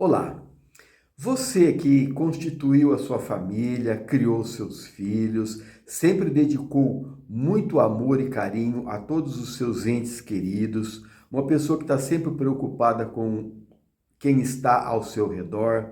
Olá, você que constituiu a sua família, criou seus filhos, sempre dedicou muito amor e carinho a todos os seus entes queridos, uma pessoa que está sempre preocupada com quem está ao seu redor,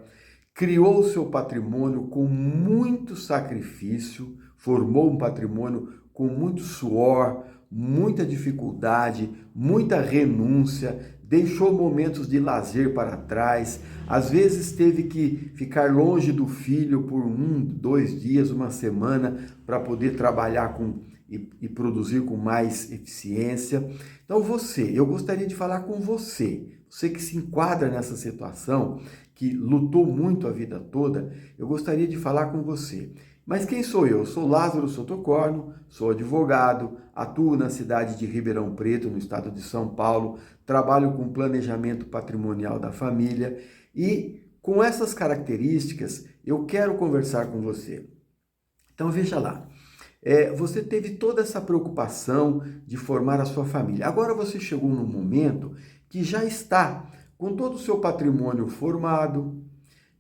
criou o seu patrimônio com muito sacrifício, formou um patrimônio com muito suor, muita dificuldade, muita renúncia, deixou momentos de lazer para trás, às vezes teve que ficar longe do filho por 1, 2 dias, uma semana, para poder trabalhar e produzir com mais eficiência. Então eu gostaria de falar com você que se enquadra nessa situação, que lutou muito a vida toda, eu gostaria de falar com você. Mas quem sou eu? Eu sou Lázaro Sotocorno, sou advogado, atuo na cidade de Ribeirão Preto, no estado de São Paulo, trabalho com planejamento patrimonial da família e com essas características eu quero conversar com você. Então veja lá, você teve toda essa preocupação de formar a sua família. Agora você chegou num momento que já está com todo o seu patrimônio formado,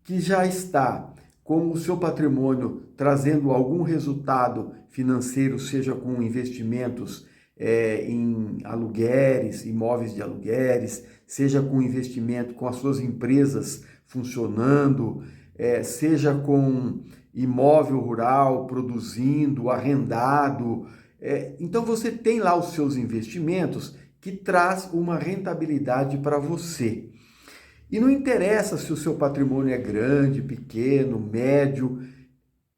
que já está com o seu patrimônio trazendo algum resultado financeiro, seja com investimentos em aluguéis, imóveis de aluguéis, seja com investimento com as suas empresas funcionando, seja com imóvel rural produzindo, arrendado. Então você tem lá os seus investimentos que traz uma rentabilidade para você. E não interessa se o seu patrimônio é grande, pequeno, médio,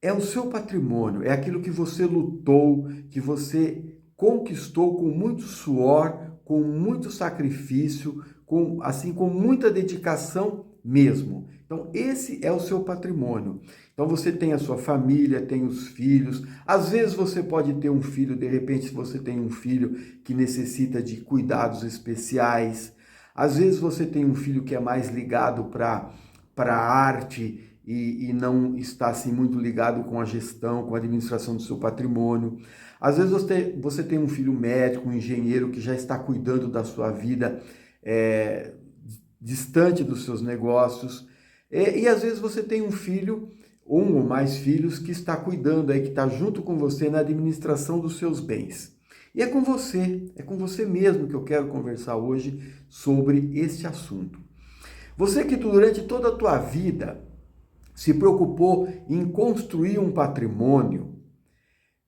é o seu patrimônio, é aquilo que você lutou, que você conquistou com muito suor, com muito sacrifício, com muita dedicação mesmo. Então, esse é o seu patrimônio. Então, você tem a sua família, tem os filhos. Às vezes você pode ter um filho, de repente, se você tem um filho que necessita de cuidados especiais. Às vezes você tem um filho que é mais ligado para a arte e não está assim muito ligado com a gestão, com a administração do seu patrimônio. Às vezes você tem um filho médico, um engenheiro que já está cuidando da sua vida distante dos seus negócios. E às vezes você tem um filho, um ou mais filhos, que está cuidando aí, que está junto com você na administração dos seus bens. E é com você mesmo que eu quero conversar hoje sobre este assunto. Você que durante toda a tua vida se preocupou em construir um patrimônio,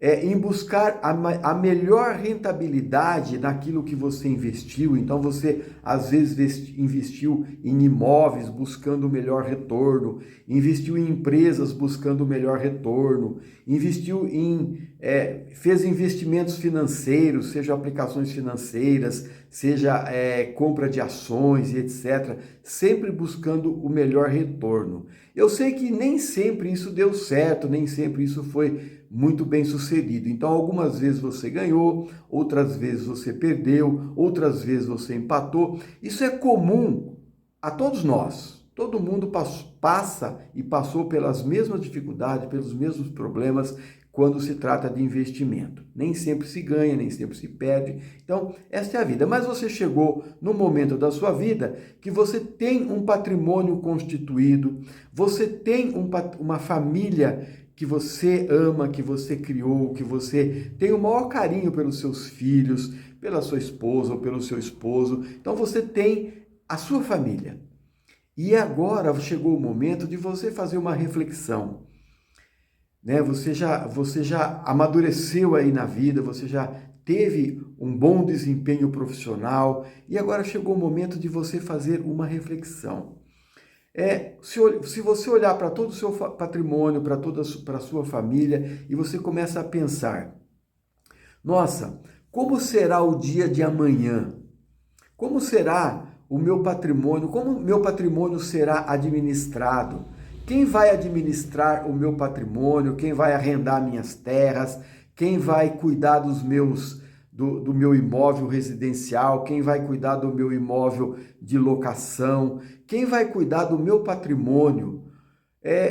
em buscar a melhor rentabilidade naquilo que você investiu. Então você às vezes investiu em imóveis buscando o melhor retorno, investiu em empresas buscando o melhor retorno, fez investimentos financeiros, seja aplicações financeiras, seja compra de ações e etc., sempre buscando o melhor retorno. Eu sei que nem sempre isso deu certo, nem sempre isso foi muito bem sucedido. Então, algumas vezes você ganhou, outras vezes você perdeu, outras vezes você empatou. Isso é comum a todos nós. Todo mundo passa e passou pelas mesmas dificuldades, pelos mesmos problemas quando se trata de investimento. Nem sempre se ganha, nem sempre se perde. Então, essa é a vida. Mas você chegou no momento da sua vida que você tem um patrimônio constituído, você tem uma família que você ama, que você criou, que você tem o maior carinho pelos seus filhos, pela sua esposa ou pelo seu esposo. Então você tem a sua família. E agora chegou o momento de você fazer uma reflexão, né? Você já amadureceu aí na vida, você já teve um bom desempenho profissional e agora chegou o momento de você fazer uma reflexão. Se você olhar para todo o seu patrimônio, para a sua família, e você começa a pensar, nossa, como será o dia de amanhã? Como será o meu patrimônio? Como o meu patrimônio será administrado? Quem vai administrar o meu patrimônio? Quem vai arrendar minhas terras? Quem vai cuidar do meu imóvel residencial? Quem vai cuidar do meu imóvel de locação? Quem vai cuidar do meu patrimônio?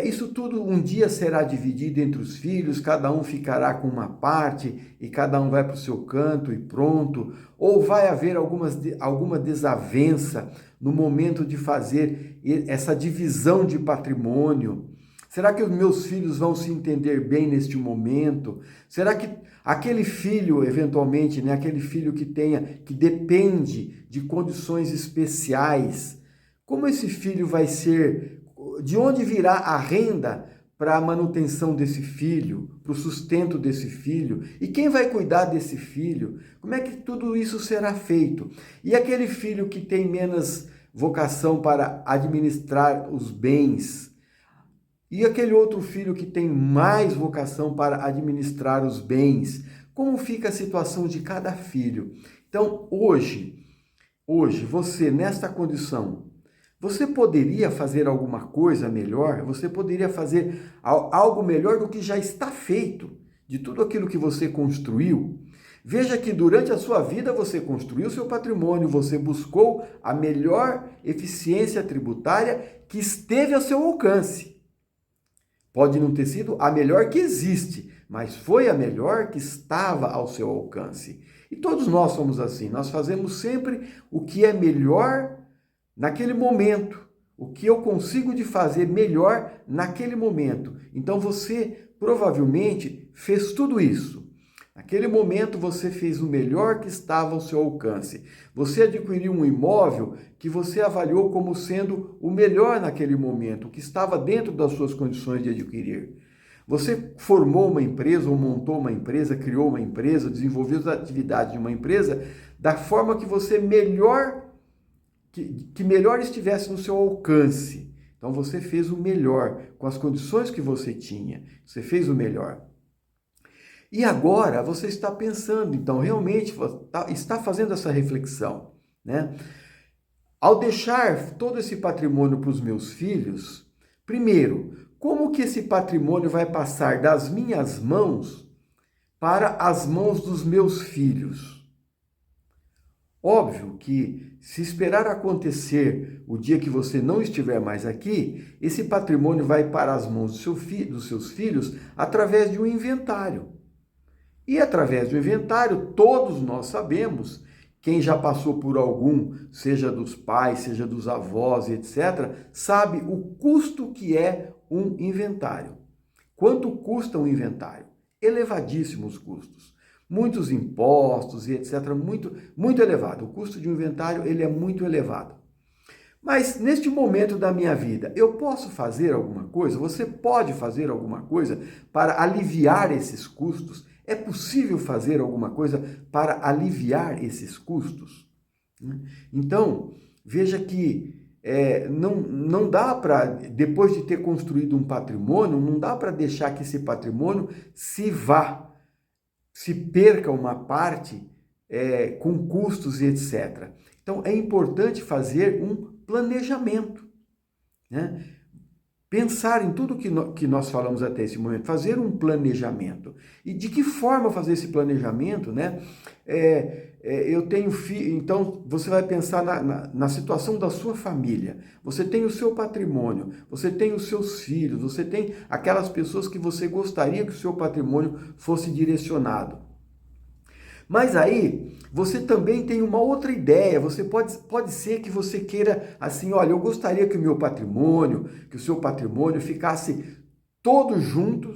Isso tudo um dia será dividido entre os filhos, cada um ficará com uma parte e cada um vai para o seu canto e pronto? Ou vai haver alguma desavença no momento de fazer essa divisão de patrimônio? Será que os meus filhos vão se entender bem neste momento? Será que aquele filho, eventualmente, né, aquele filho que depende de condições especiais, como esse filho vai ser? De onde virá a renda para a manutenção desse filho, para o sustento desse filho? E quem vai cuidar desse filho? Como é que tudo isso será feito? E aquele filho que tem menos vocação para administrar os bens? E aquele outro filho que tem mais vocação para administrar os bens? Como fica a situação de cada filho? Então, hoje, você, nesta condição, você poderia fazer alguma coisa melhor? Você poderia fazer algo melhor do que já está feito, de tudo aquilo que você construiu? Veja que durante a sua vida você construiu seu patrimônio, você buscou a melhor eficiência tributária que esteve ao seu alcance. Pode não ter sido a melhor que existe, mas foi a melhor que estava ao seu alcance. E todos nós somos assim, nós fazemos sempre o que é melhor naquele momento, o que eu consigo de fazer melhor naquele momento. Então você provavelmente fez tudo isso. Naquele momento você fez o melhor que estava ao seu alcance. Você adquiriu um imóvel que você avaliou como sendo o melhor naquele momento, que estava dentro das suas condições de adquirir. Você formou uma empresa ou montou uma empresa, criou uma empresa, desenvolveu as atividades de uma empresa da forma que você melhor que melhor estivesse no seu alcance. Então você fez o melhor com as condições que você tinha. Você fez o melhor. E agora você está pensando, então realmente está fazendo essa reflexão, né? Ao deixar todo esse patrimônio para os meus filhos, primeiro, como que esse patrimônio vai passar das minhas mãos para as mãos dos meus filhos? Óbvio que se esperar acontecer o dia que você não estiver mais aqui, esse patrimônio vai para as mãos dos seus filhos através de um inventário. E através do inventário, todos nós sabemos, quem já passou por algum, seja dos pais, seja dos avós, etc., sabe o custo que é um inventário. Quanto custa um inventário? Elevadíssimos custos. Muitos impostos e etc., muito elevado. O custo de um inventário ele é muito elevado. Mas neste momento da minha vida, eu posso fazer alguma coisa? Você pode fazer alguma coisa para aliviar esses custos? É possível fazer alguma coisa para aliviar esses custos? Então, veja que não dá para, depois de ter construído um patrimônio, não dá para deixar que esse patrimônio se perca uma parte com custos e etc. Então, é importante fazer um planejamento, né? Pensar em tudo que nós falamos até esse momento, fazer um planejamento. E de que forma fazer esse planejamento, né? Eu tenho filho, então você vai pensar na situação da sua família. Você tem o seu patrimônio, você tem os seus filhos, você tem aquelas pessoas que você gostaria que o seu patrimônio fosse direcionado. Mas aí, você também tem uma outra ideia, você pode ser que você queira assim, olha, eu gostaria que o seu patrimônio ficasse todo junto,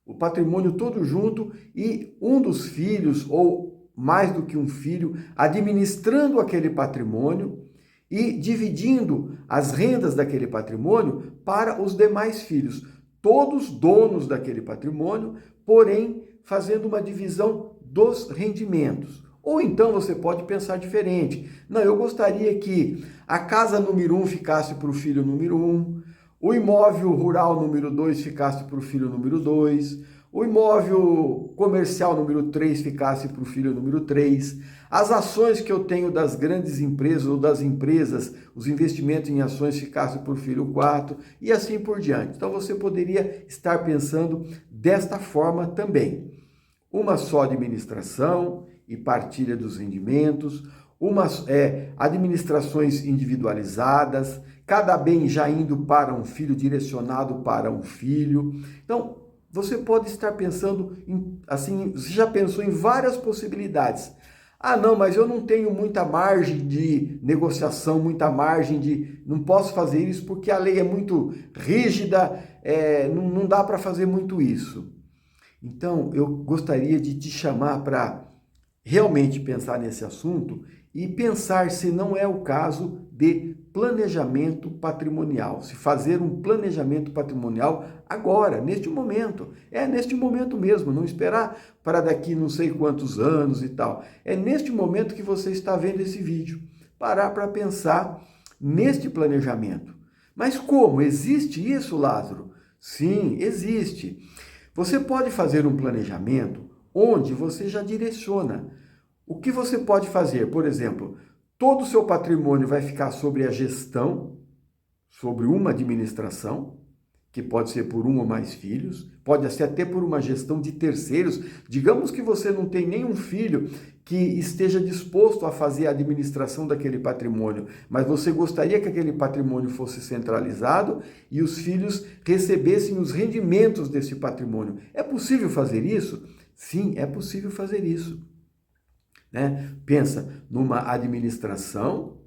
o patrimônio todo junto e um dos filhos, ou mais do que um filho, administrando aquele patrimônio e dividindo as rendas daquele patrimônio para os demais filhos, todos donos daquele patrimônio, porém fazendo uma divisão dos rendimentos. Ou então você pode pensar diferente. Não, eu gostaria que a casa número 1 ficasse para o filho número 1, o imóvel rural número 2 ficasse para o filho número 2, o imóvel comercial número 3 ficasse para o filho número 3, as ações que eu tenho das grandes empresas ou das empresas, os investimentos em ações ficassem para o filho 4 e assim por diante. Então você poderia estar pensando desta forma também. Uma só administração e partilha dos rendimentos, administrações individualizadas, cada bem já indo para um filho, direcionado para um filho. Então, você pode estar pensando em, assim, você já pensou em várias possibilidades. Ah, não, mas eu não tenho muita margem de negociação, muita margem de... Não posso fazer isso porque a lei é muito rígida, não dá para fazer muito isso. Então, eu gostaria de te chamar para realmente pensar nesse assunto e pensar se não é o caso de planejamento patrimonial, se fazer um planejamento patrimonial agora, neste momento. É neste momento mesmo, não esperar para daqui não sei quantos anos e tal. É neste momento que você está vendo esse vídeo. Parar para pensar neste planejamento. Mas como? Existe isso, Lázaro? Sim, existe. Você pode fazer um planejamento onde você já direciona. O que você pode fazer? Por exemplo, todo o seu patrimônio vai ficar sobre a gestão, sobre uma administração, que pode ser por um ou mais filhos, pode ser até por uma gestão de terceiros. Digamos que você não tem nenhum filho que esteja disposto a fazer a administração daquele patrimônio, mas você gostaria que aquele patrimônio fosse centralizado e os filhos recebessem os rendimentos desse patrimônio. É possível fazer isso? Sim, é possível fazer isso. Pensa numa administração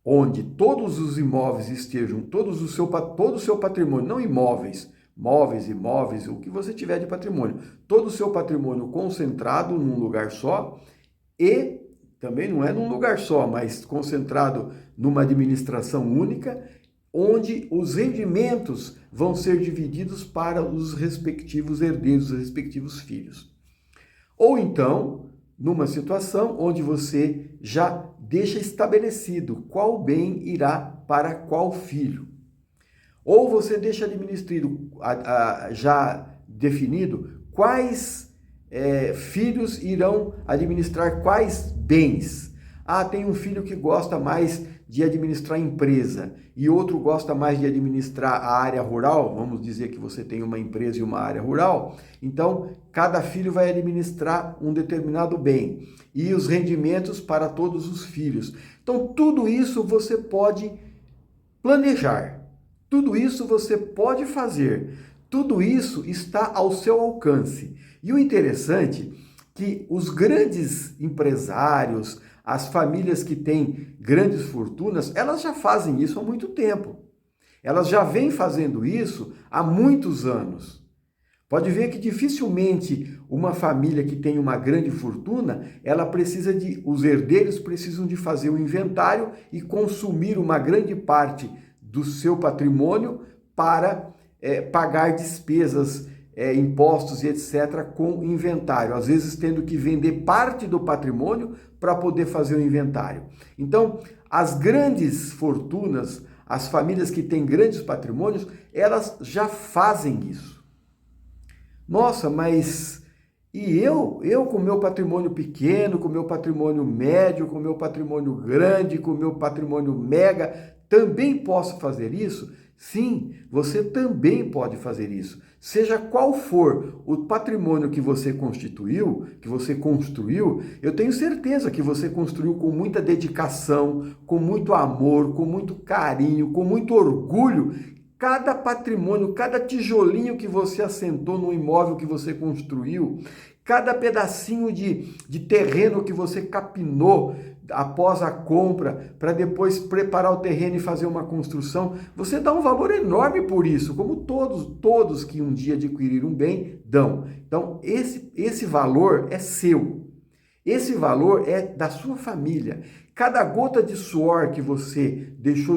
onde todos os imóveis estejam, todo o seu patrimônio, não imóveis, móveis, imóveis, o que você tiver de patrimônio, todo o seu patrimônio concentrado num lugar só e também não é num lugar só, mas concentrado numa administração única, onde os rendimentos vão ser divididos para os respectivos herdeiros, os respectivos filhos. Ou então, numa situação onde você já deixa estabelecido qual bem irá para qual filho. Ou você deixa administrado, já definido, quais filhos irão administrar quais bens. Ah, tem um filho que gosta mais de administrar empresa e outro gosta mais de administrar a área rural. Vamos dizer que você tem uma empresa e uma área rural. Então, cada filho vai administrar um determinado bem e os rendimentos para todos os filhos. Então, tudo isso você pode planejar. Tudo isso você pode fazer. Tudo isso está ao seu alcance. E o interessante é que os grandes empresários, as famílias que têm grandes fortunas, elas já fazem isso há muito tempo. Elas já vêm fazendo isso há muitos anos. Pode ver que dificilmente uma família que tem uma grande fortuna, os herdeiros precisam de fazer um inventário e consumir uma grande parte do seu patrimônio para pagar despesas, impostos e etc. com inventário. Às vezes tendo que vender parte do patrimônio para poder fazer o inventário. Então, as grandes fortunas, as famílias que têm grandes patrimônios, elas já fazem isso. Nossa, mas e eu com o meu patrimônio pequeno, com o meu patrimônio médio, com o meu patrimônio grande, com o meu patrimônio mega, também posso fazer isso? Sim, você também pode fazer isso. Seja qual for o patrimônio que você constituiu, que você construiu, eu tenho certeza que você construiu com muita dedicação, com muito amor, com muito carinho, com muito orgulho. Cada patrimônio, cada tijolinho que você assentou no imóvel que você construiu, cada pedacinho de terreno que você capinou após a compra, para depois preparar o terreno e fazer uma construção, você dá um valor enorme por isso, como todos que um dia adquiriram um bem dão. Então, esse valor é seu. Esse valor é da sua família. Cada gota de suor que você deixou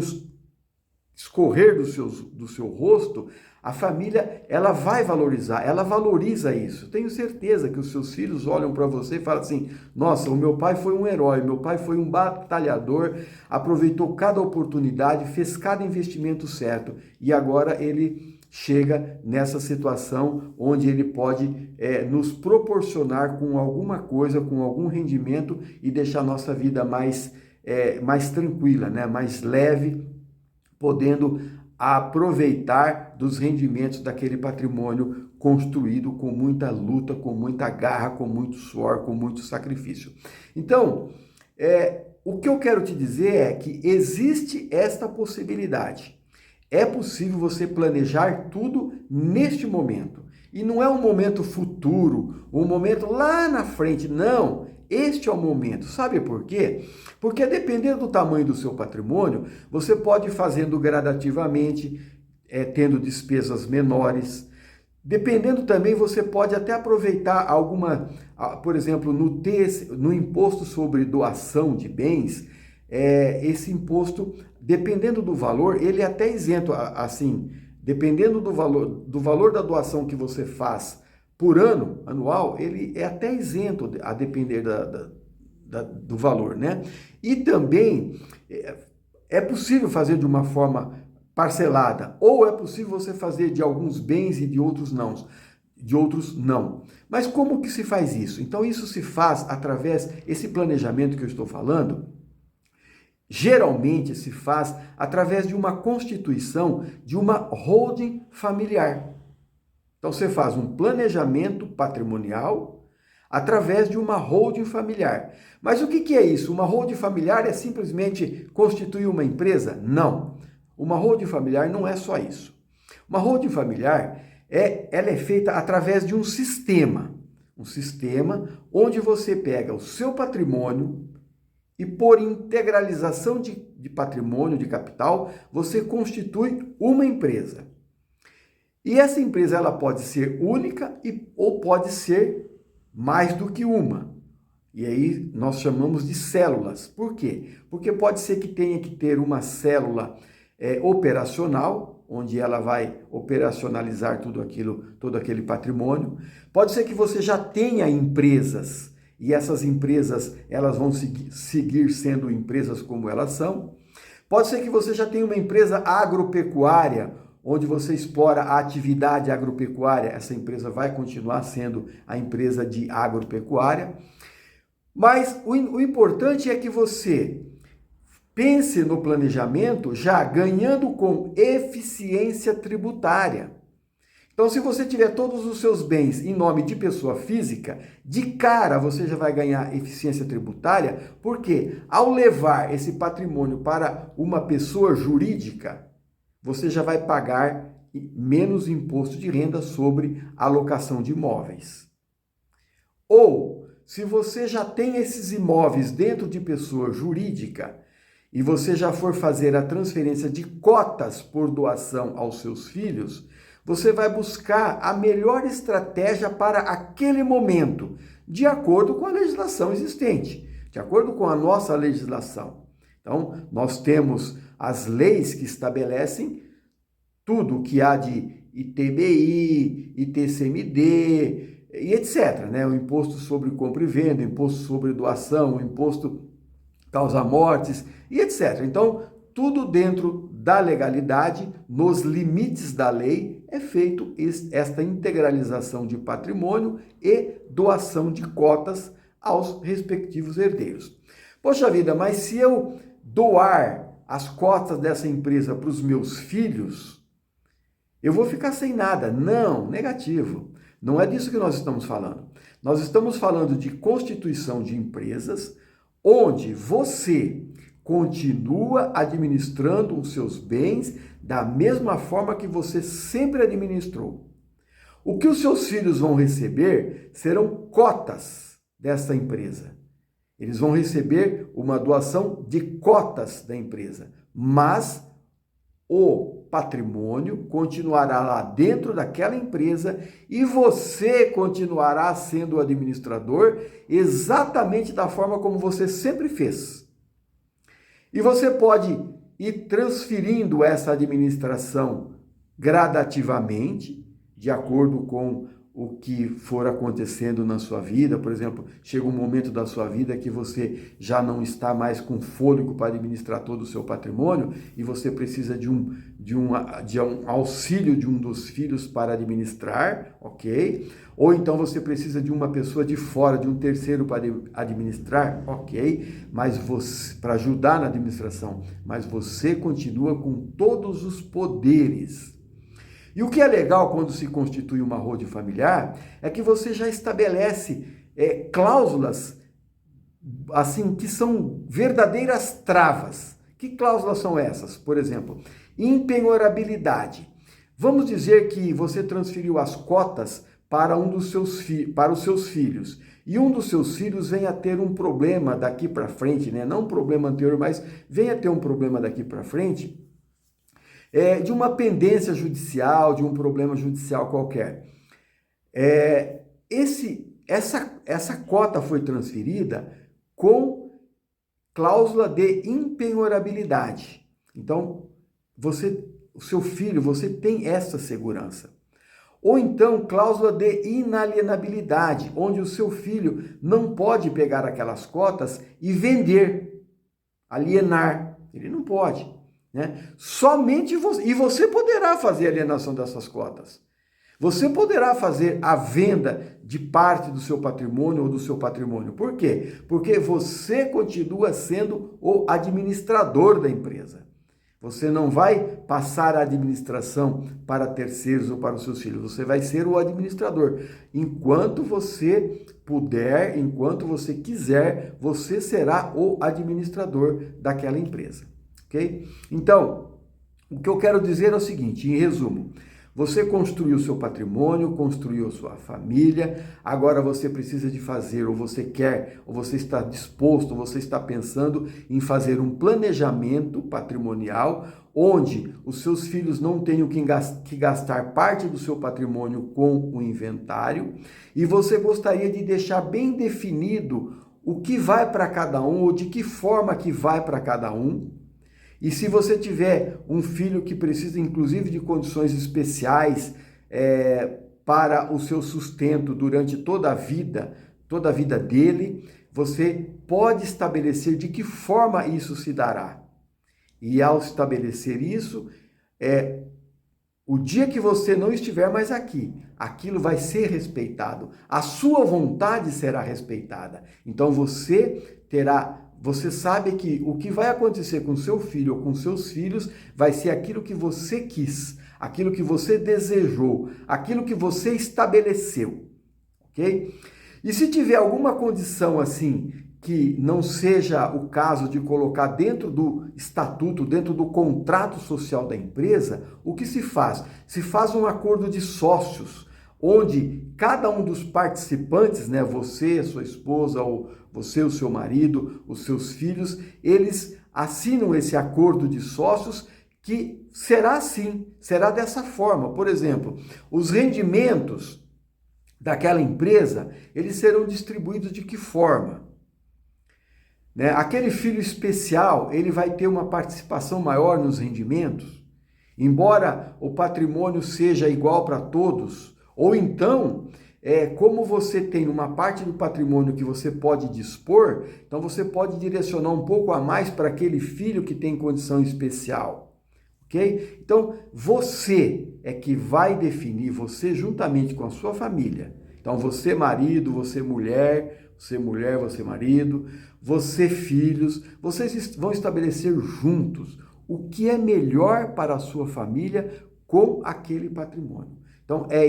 escorrer do seu rosto, a família, ela vai valorizar, ela valoriza isso. Tenho certeza que os seus filhos olham para você e falam assim: nossa, o meu pai foi um herói, meu pai foi um batalhador, aproveitou cada oportunidade, fez cada investimento certo e agora ele chega nessa situação onde ele pode nos proporcionar com alguma coisa, com algum rendimento e deixar nossa vida mais tranquila, né? Mais leve, podendo aproveitar dos rendimentos daquele patrimônio construído com muita luta, com muita garra, com muito suor, com muito sacrifício. Então, o que eu quero te dizer é que existe esta possibilidade. É possível você planejar tudo neste momento. E não é um momento futuro, um momento lá na frente. Não, este é o momento. Sabe por quê? Porque dependendo do tamanho do seu patrimônio, você pode ir fazendo gradativamente, tendo despesas menores. Dependendo também, você pode até aproveitar por exemplo, no imposto sobre doação de bens, esse imposto, dependendo do valor, ele é até isento, assim, dependendo do valor da doação que você faz por ano, anual, ele é até isento a depender do valor, né? E também é possível fazer de uma forma parcelada, ou é possível você fazer de alguns bens e de outros não. Mas como que se faz isso? Então isso se faz esse planejamento que eu estou falando, geralmente se faz através de uma constituição de uma holding familiar. Então você faz um planejamento patrimonial através de uma holding familiar. Mas o que é isso? Uma holding familiar é simplesmente constituir uma empresa? Não. Uma holding familiar não é só isso. Uma holding familiar, ela é feita através de um sistema onde você pega o seu patrimônio e por integralização de patrimônio, de capital, você constitui uma empresa. E essa empresa ela pode ser única ou pode ser mais do que uma. E aí nós chamamos de células. Por quê? Porque pode ser que tenha que ter uma célula operacional, onde ela vai operacionalizar todo aquele patrimônio. Pode ser que você já tenha empresas, e essas empresas elas vão seguir sendo empresas como elas são. Pode ser que você já tenha uma empresa agropecuária, onde você explora a atividade agropecuária, essa empresa vai continuar sendo a empresa de agropecuária. Mas o importante é que você pense no planejamento já ganhando com eficiência tributária. Então, se você tiver todos os seus bens em nome de pessoa física, de cara você já vai ganhar eficiência tributária, porque ao levar esse patrimônio para uma pessoa jurídica, você já vai pagar menos imposto de renda sobre alocação de imóveis. Ou, se você já tem esses imóveis dentro de pessoa jurídica, e você já for fazer a transferência de cotas por doação aos seus filhos, você vai buscar a melhor estratégia para aquele momento, de acordo com a legislação existente, de acordo com a nossa legislação. Então, nós temos as leis que estabelecem tudo que há de ITBI, ITCMD e etc., né? O imposto sobre compra e venda, o imposto sobre doação, o imposto causa-mortes e etc. Então, tudo dentro da legalidade, nos limites da lei, é feito esta integralização de patrimônio e doação de cotas aos respectivos herdeiros. Poxa vida, mas se eu doar as cotas dessa empresa para os meus filhos, eu vou ficar sem nada. Não, negativo. Não é disso que nós estamos falando. Nós estamos falando de constituição de empresas onde você continua administrando os seus bens da mesma forma que você sempre administrou. O que os seus filhos vão receber serão cotas dessa empresa. Eles vão receber uma doação de cotas da empresa, mas o patrimônio continuará lá dentro daquela empresa e você continuará sendo o administrador exatamente da forma como você sempre fez. E você pode ir transferindo essa administração gradativamente, de acordo com o que for acontecendo na sua vida. Por exemplo, chega um momento da sua vida que você já não está mais com fôlego para administrar todo o seu patrimônio e você precisa de um auxílio de um dos filhos para administrar, ok? Ou então você precisa de uma pessoa de fora, de um terceiro para administrar, ok? Mas você, para ajudar na administração, mas você continua com todos os poderes. E o que é legal quando se constitui uma holding familiar é que você já estabelece cláusulas assim, que são verdadeiras travas. Que cláusulas são essas? Por exemplo, impenhorabilidade. Vamos dizer que você transferiu as cotas para para os seus filhos, e um dos seus filhos vem a ter um problema daqui para frente, né? Não um problema anterior, mas vem a ter um problema daqui para frente, de uma pendência judicial, de um problema judicial qualquer. Essa cota foi transferida com cláusula de impenhorabilidade. Então, o seu filho, você tem essa segurança. Ou então, cláusula de inalienabilidade, onde o seu filho não pode pegar aquelas cotas e vender, alienar. Ele não pode, né? Somente você. E você poderá fazer a alienação dessas cotas. Você poderá fazer a venda de parte do seu patrimônio ou do seu patrimônio. Por quê? Porque você continua sendo o administrador da empresa. Você não vai passar a administração para terceiros ou para os seus filhos. Você vai ser o administrador. Enquanto você puder, enquanto você quiser, você será o administrador daquela empresa. Ok? Então, o que eu quero dizer é o seguinte, em resumo. Você construiu seu patrimônio, construiu sua família, agora você precisa de fazer, ou você quer, ou você está disposto, ou você está pensando em fazer um planejamento patrimonial, onde os seus filhos não tenham que gastar parte do seu patrimônio com o inventário, e você gostaria de deixar bem definido o que vai para cada um, ou de que forma que vai para cada um. E se você tiver um filho que precisa, inclusive, de condições especiais para o seu sustento durante toda a vida dele, você pode estabelecer de que forma isso se dará. E ao estabelecer isso, o dia que você não estiver mais aqui, aquilo vai ser respeitado. A sua vontade será respeitada. Então você sabe que o que vai acontecer com seu filho ou com seus filhos vai ser aquilo que você quis, aquilo que você desejou, aquilo que você estabeleceu, ok? E se tiver alguma condição assim que não seja o caso de colocar dentro do estatuto, dentro do contrato social da empresa, o que se faz? Se faz um acordo de sócios, onde cada um dos participantes, né, você, sua esposa, ou você, o seu marido, os seus filhos, eles assinam esse acordo de sócios que será assim, será dessa forma. Por exemplo, os rendimentos daquela empresa, eles serão distribuídos de que forma? Né? Aquele filho especial, ele vai ter uma participação maior nos rendimentos, embora o patrimônio seja igual para todos. Ou então, como você tem uma parte do patrimônio que você pode dispor, então você pode direcionar um pouco a mais para aquele filho que tem condição especial, ok? Então, você é que vai definir, você juntamente com a sua família. Então, você marido, você mulher, você marido, você filhos, vocês vão estabelecer juntos o que é melhor para a sua família com aquele patrimônio. Então, é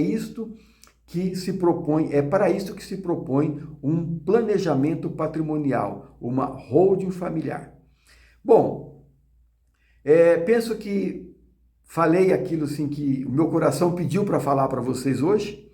para isto que se propõe um planejamento patrimonial, uma holding familiar. Bom, penso que falei aquilo assim que o meu coração pediu para falar para vocês hoje.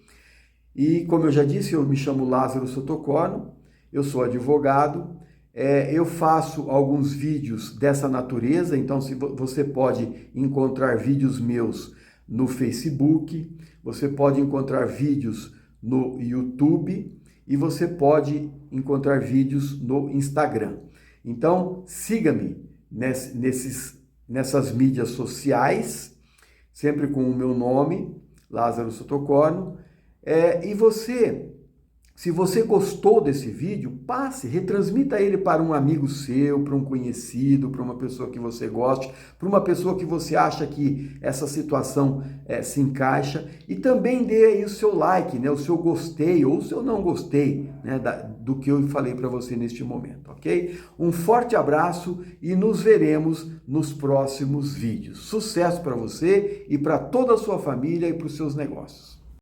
E como eu já disse, eu me chamo Lázaro Sottocorno, eu sou advogado, eu faço alguns vídeos dessa natureza, então você pode encontrar vídeos meus no Facebook, você pode encontrar vídeos no YouTube e você pode encontrar vídeos no Instagram. Então, siga-me nessas mídias sociais, sempre com o meu nome, Lázaro Sottocorno. E se você gostou desse vídeo, retransmita ele para um amigo seu, para um conhecido, para uma pessoa que você goste, para uma pessoa que você acha que essa situação se encaixa, e também dê aí o seu like, né, o seu gostei ou o seu não gostei, né, do que eu falei para você neste momento, ok? Um forte abraço e nos veremos nos próximos vídeos. Sucesso para você e para toda a sua família e para os seus negócios.